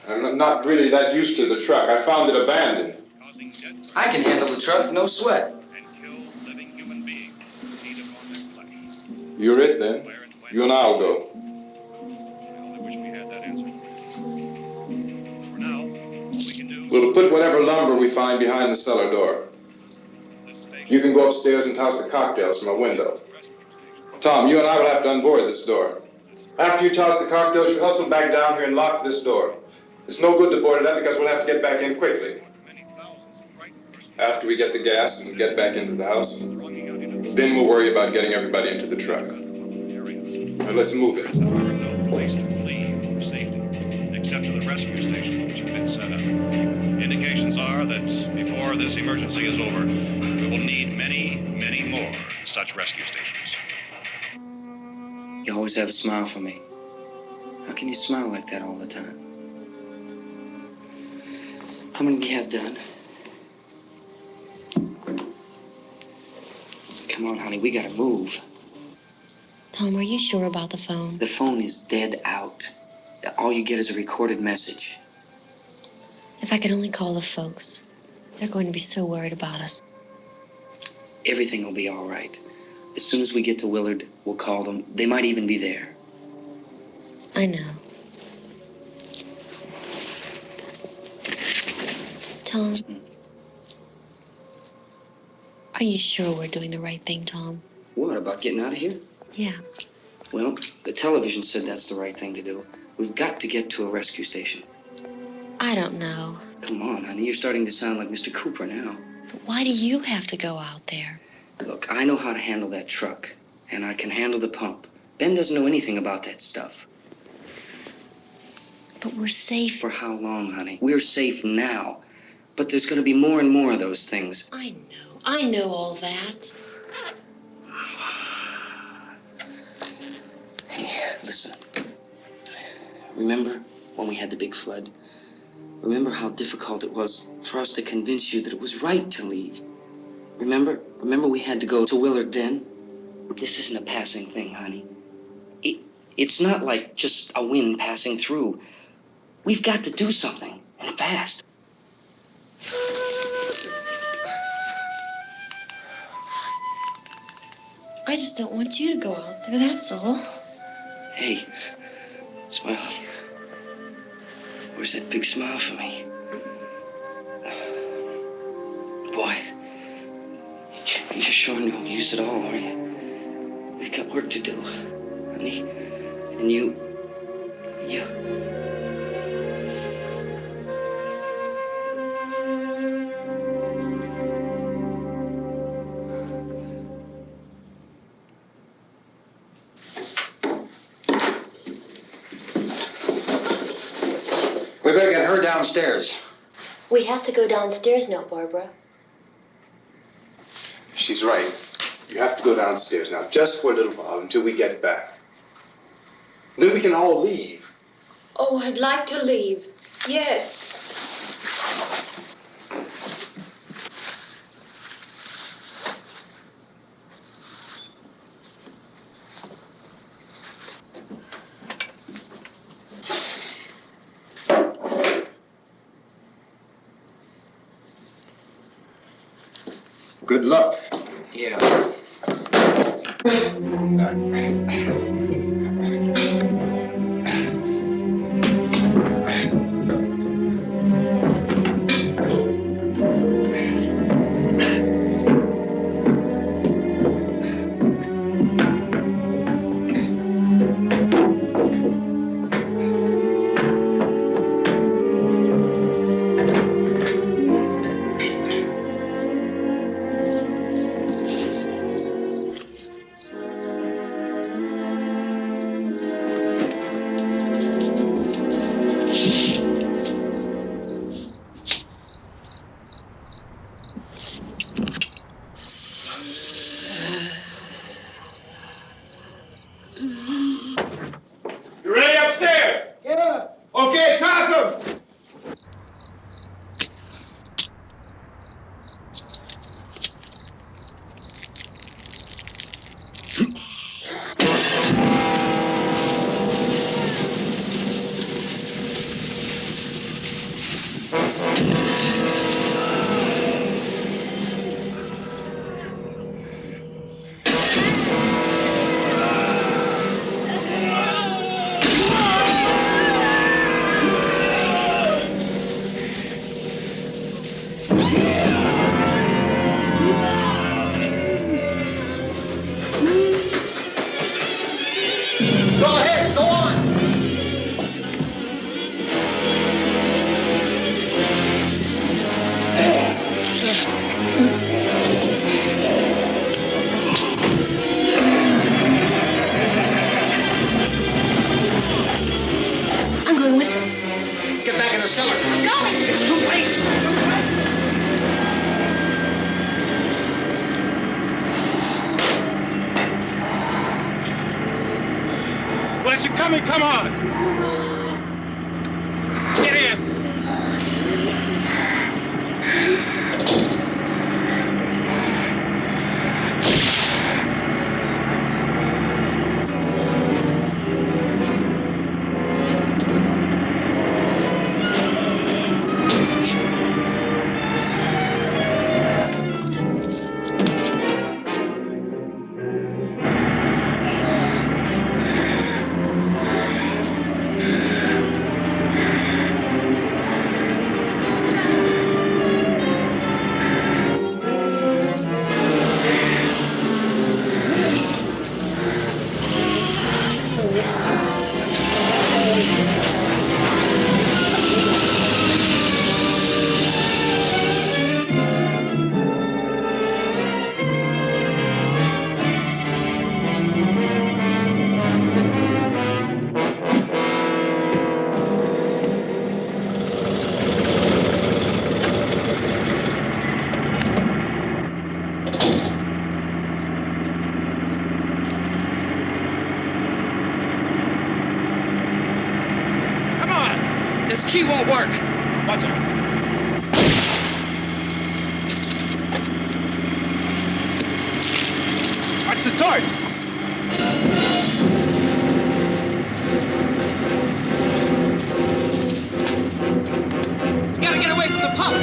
I'm not really that used to the truck. I found it abandoned. I can handle the truck, no sweat. You're it, then. You and I'll go. We'll put whatever lumber we find behind the cellar door. You can go upstairs and toss the cocktails from a window. Tom, you and I will have to unboard this door. After you toss the cocktails, you hustle back down here and lock this door. It's no good to board it up because we'll have to get back in quickly. After we get the gas and get back into the house, then we'll worry about getting everybody into the truck. Now let's move it. No place to flee for safety, except to the rescue stations which have been set up. Indications are that before this emergency is over, we will need many, many more such rescue stations. You always have a smile for me. How can you smile like that all the time? How many do you have done? Come on, honey, we gotta move. Tom, are you sure about the phone? The phone is dead out. All you get is a recorded message. If I could only call the folks. They're going to be so worried about us. Everything will be all right. As soon as we get to Willard, we'll call them. They might even be there. I know. Tom, are you sure we're doing the right thing, Tom? What, about getting out of here? Yeah. Well, the television said that's the right thing to do. We've got to get to a rescue station. I don't know. Come on, honey. You're starting to sound like Mr. Cooper now. But why do you have to go out there? Look, I know how to handle that truck, and I can handle the pump. Ben doesn't know anything about that stuff. But we're safe. For how long, honey? We're safe now. But there's going to be more and more of those things. I know. I know all that. Hey, listen. Remember when we had the big flood? Remember how difficult it was for us to convince you that it was right to leave? Remember we had to go to Willard then? This isn't a passing thing, honey. It's not like just a wind passing through. We've got to do something, and fast. I just don't want you to go out there, that's all. Hey, smile. Where's that big smile for me? Boy, you're sure no use at all, are you? We've got work to do, honey. And you... We better get her downstairs. We have to go downstairs now, Barbara. She's right. You have to go downstairs now, just for a little while, until we get back. Then we can all leave. Oh, I'd like to leave. Yes. Good luck. Yeah. You ready upstairs? Yeah. Okay, toss 'em. Go ahead, go on. I'm going with them. Get back in the cellar. I'm going. It's too late. It's too late. Where's it coming? Come on! Get in! key won't work. Watch out. Watch the torch. Gotta get away from the pump.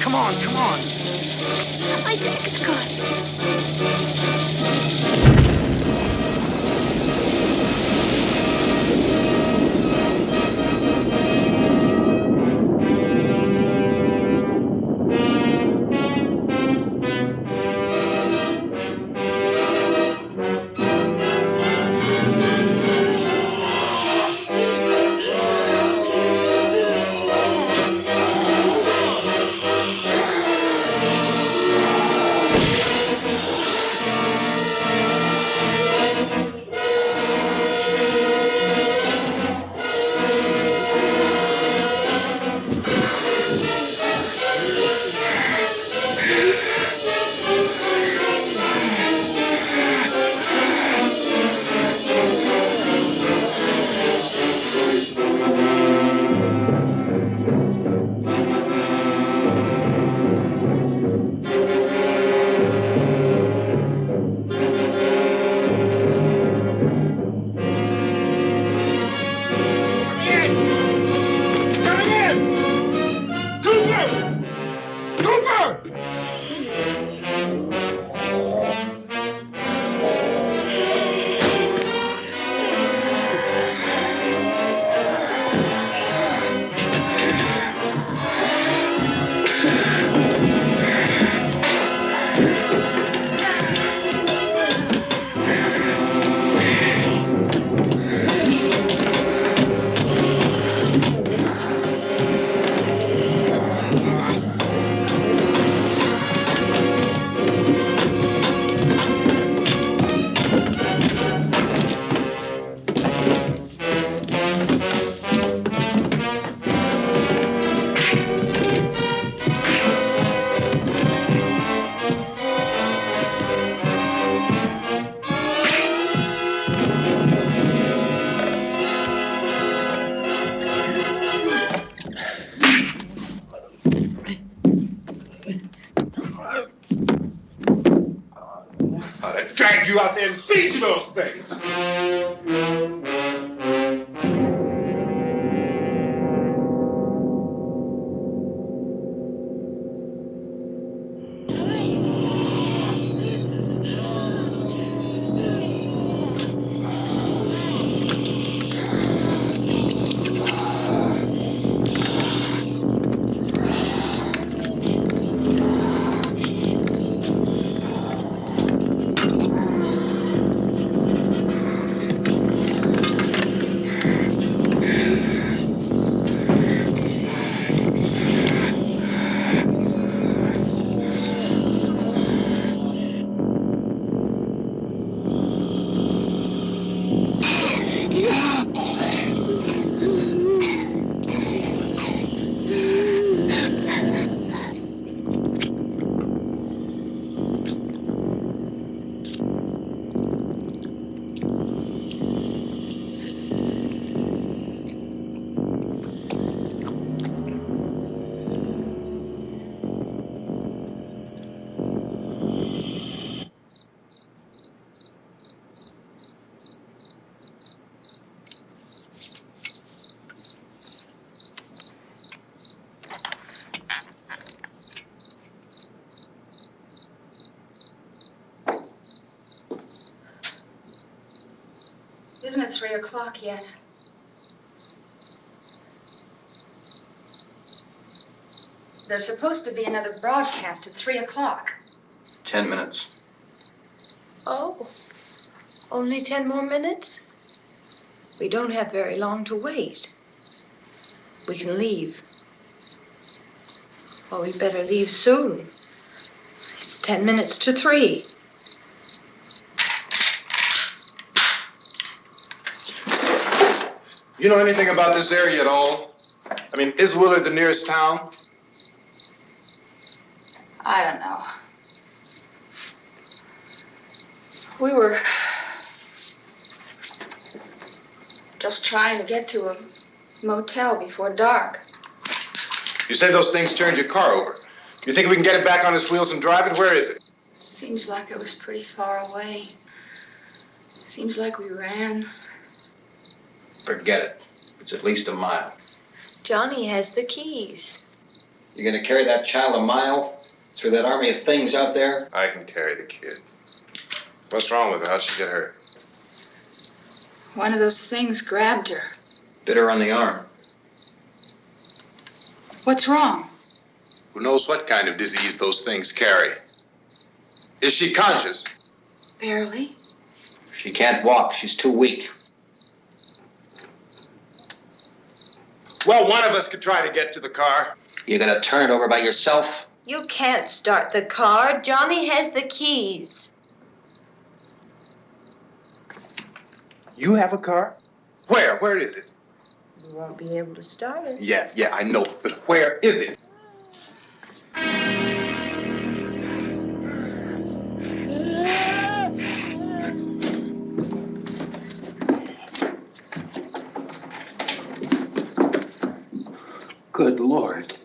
Come on. My jacket's caught. Drag you out there and feed you those things. Isn't it 3 o'clock yet? There's supposed to be another broadcast at 3 o'clock. 10 minutes. Oh, only 10 more minutes? We don't have very long to wait. We can leave. Well, we'd better leave soon. It's 10 minutes to 3. You know anything about this area at all? I mean, is Willard the nearest town? I don't know. We were just trying to get to a motel before dark. You say those things turned your car over. You think we can get it back on its wheels and drive it? Where is it? Seems like it was pretty far away. Seems like we ran. Forget it. It's at least a mile. Johnny has the keys. You're gonna carry that child a mile through that army of things out there? I can carry the kid. What's wrong with her? How'd she get hurt? One of those things grabbed her. Bit her on the arm. What's wrong? Who knows what kind of disease those things carry? Is she conscious? Barely. She can't walk. She's too weak. Well, one of us could try to get to the car. You gonna turn it over by yourself? You can't start the car. Johnny has the keys. You have a car? Where? Where is it? You won't be able to start it. Yeah, I know. But where is it? Good Lord.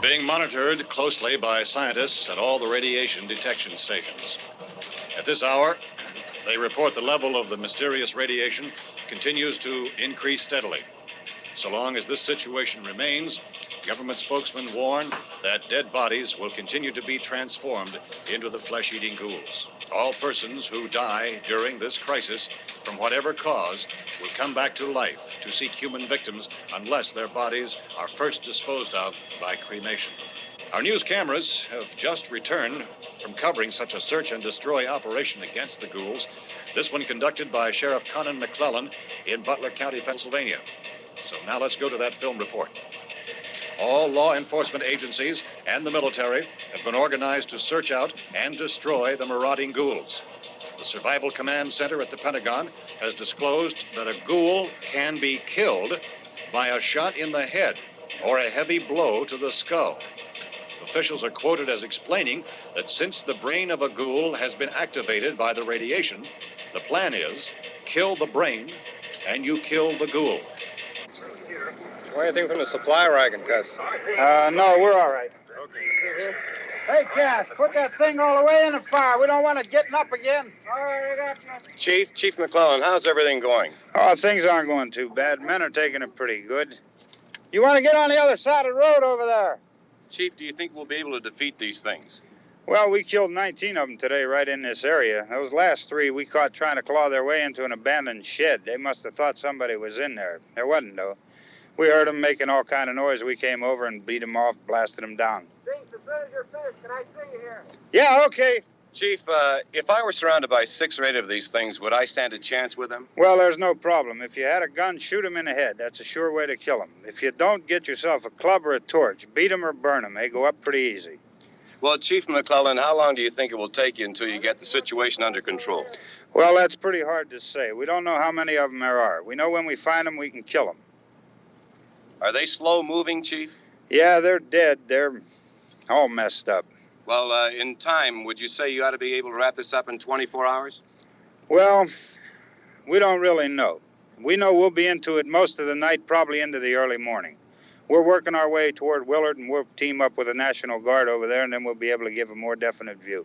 Being monitored closely by scientists at all the radiation detection stations. At this hour, they report the level of the mysterious radiation continues to increase steadily. So long as this situation remains, government spokesmen warn that dead bodies will continue to be transformed into the flesh-eating ghouls. All persons who die during this crisis, from whatever cause, will come back to life to seek human victims unless their bodies are first disposed of by cremation. Our news cameras have just returned from covering such a search and destroy operation against the ghouls, this one conducted by Sheriff Conan McClellan in Butler County, Pennsylvania. So now let's go to that film report. All law enforcement agencies and the military have been organized to search out and destroy the marauding ghouls. The Survival Command Center at the Pentagon has disclosed that a ghoul can be killed by a shot in the head or a heavy blow to the skull. Officials are quoted as explaining that since the brain of a ghoul has been activated by the radiation, the plan is kill the brain and you kill the ghoul. Anything from the supply wagon, Gus? No, we're all right. Hey, Cass, put that thing all the way in the fire. We don't want it getting up again. All right, I got you. Chief McClellan, how's everything going? Oh, things aren't going too bad. Men are taking it pretty good. You want to get on the other side of the road over there? Chief, do you think we'll be able to defeat these things? Well, we killed 19 of them today right in this area. Those last 3 we caught trying to claw their way into an abandoned shed. They must have thought somebody was in there. There wasn't, though. We heard them making all kind of noise. We came over and beat them off, blasted them down. As soon as you're finished, can I see you here? Yeah, okay. Chief, if I were surrounded by 6 or 8 of these things, would I stand a chance with them? Well, there's no problem. If you had a gun, shoot them in the head. That's a sure way to kill them. If you don't, get yourself a club or a torch. Beat them or burn them. They go up pretty easy. Well, Chief McClellan, how long do you think it will take you until you get the situation under control? Well, that's pretty hard to say. We don't know how many of them there are. We know when we find them, we can kill them. Are they slow-moving, Chief? Yeah, they're dead. They're all messed up. Well, in time, would you say you ought to be able to wrap this up in 24 hours? Well, we don't really know. We know we'll be into it most of the night, probably into the early morning. We're working our way toward Willard, and we'll team up with the National Guard over there, and then we'll be able to give a more definite view.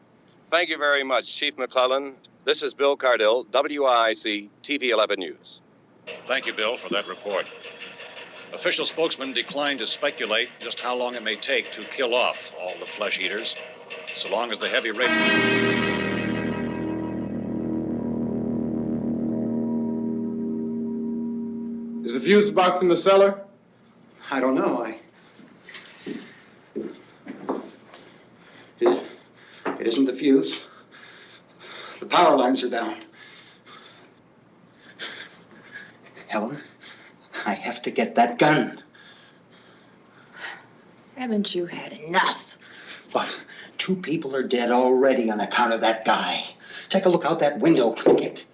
Thank you very much, Chief McClellan. This is Bill Cardill, WIC TV 11 News. Thank you, Bill, for that report. Official spokesman declined to speculate just how long it may take to kill off all the flesh eaters, so long as the heavy rate... Is the fuse box in the cellar? I don't know. It isn't the fuse. The power lines are down. Helen, I have to get that gun. Haven't you had enough? But 2 people are dead already on account of that guy. Take a look out that window. Get.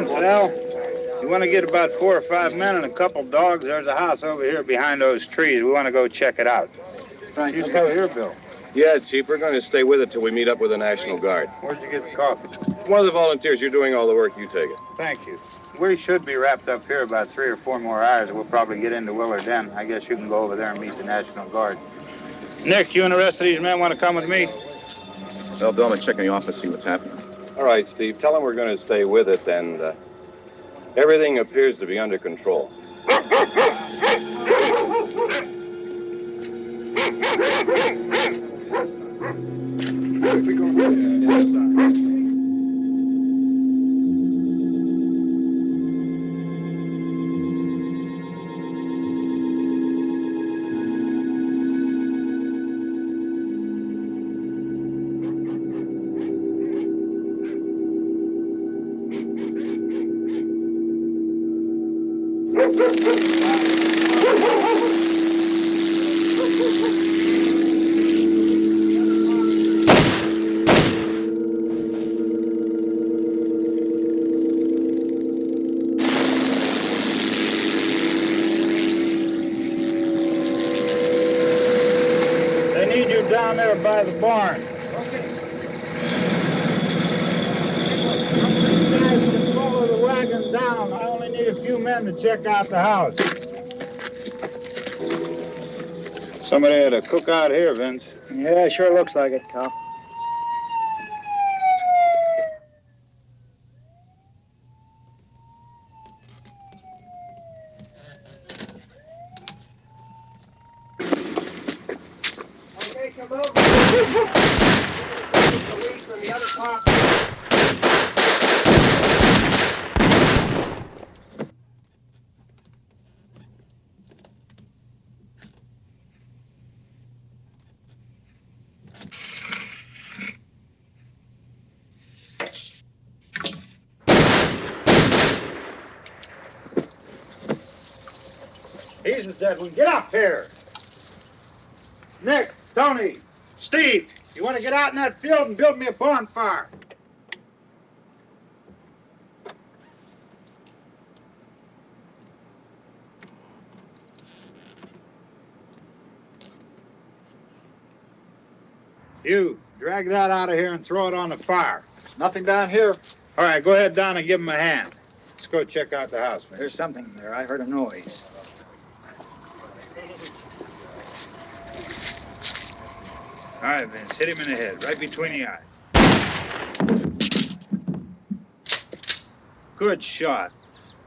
Sal. You want to get about 4 or 5 men and a couple dogs? There's a house over here behind those trees. We want to go check it out. You still here, Bill? Yeah, Chief, we're going to stay with it till we meet up with the National Guard. Where'd you get the coffee? One of the volunteers, you're doing all the work, you take it. Thank you. We should be wrapped up here about 3 or 4 more hours. We'll probably get into Willard Den. I guess you can go over there and meet the National Guard. Nick, you and the rest of these men want to come with me? Well, Bill, I'm going to check in the office, see what's happening. All right, Steve, tell them we're going to stay with it, and everything appears to be under control. They need you down there by the barn. Follow the wagon down. I only need a few men to check out the house. Somebody had a cookout here, Vince. Yeah, sure looks like it, Cop. Okay, come over. The weed from the other part. He's the dead one. Get up here. Nick, Tony, Steve, you want to get out in that field and build me a bonfire? You, drag that out of here and throw it on the fire. Nothing down here. All right, go ahead down and give him a hand. Let's go check out the house, man. There's something there. I heard a noise. All right, Vince, hit him in the head, right between the eyes. Good shot.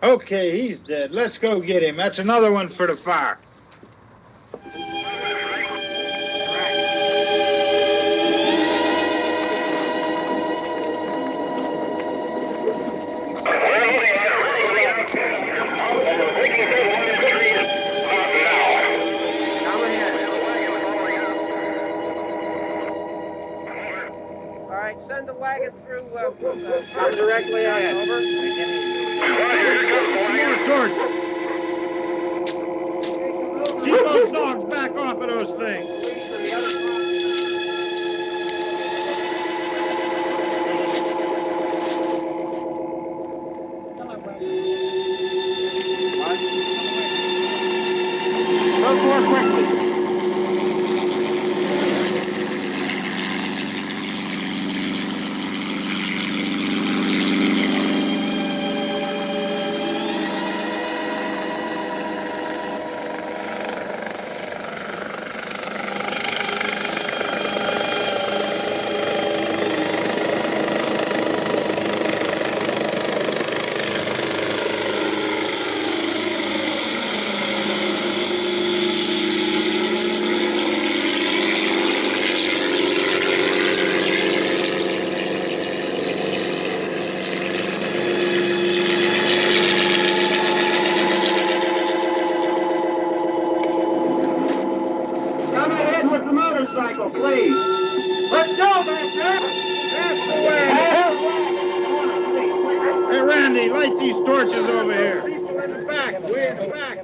Okay, he's dead. Let's go get him. That's another one for the fire. Send the wagon through directly ahead. Over. Some more torches. Keep those dogs back off of those things. Go more quickly. Please. Let's go, back there. That's the way. Hey, Randy, light these torches over here. People in the back. Way in the back.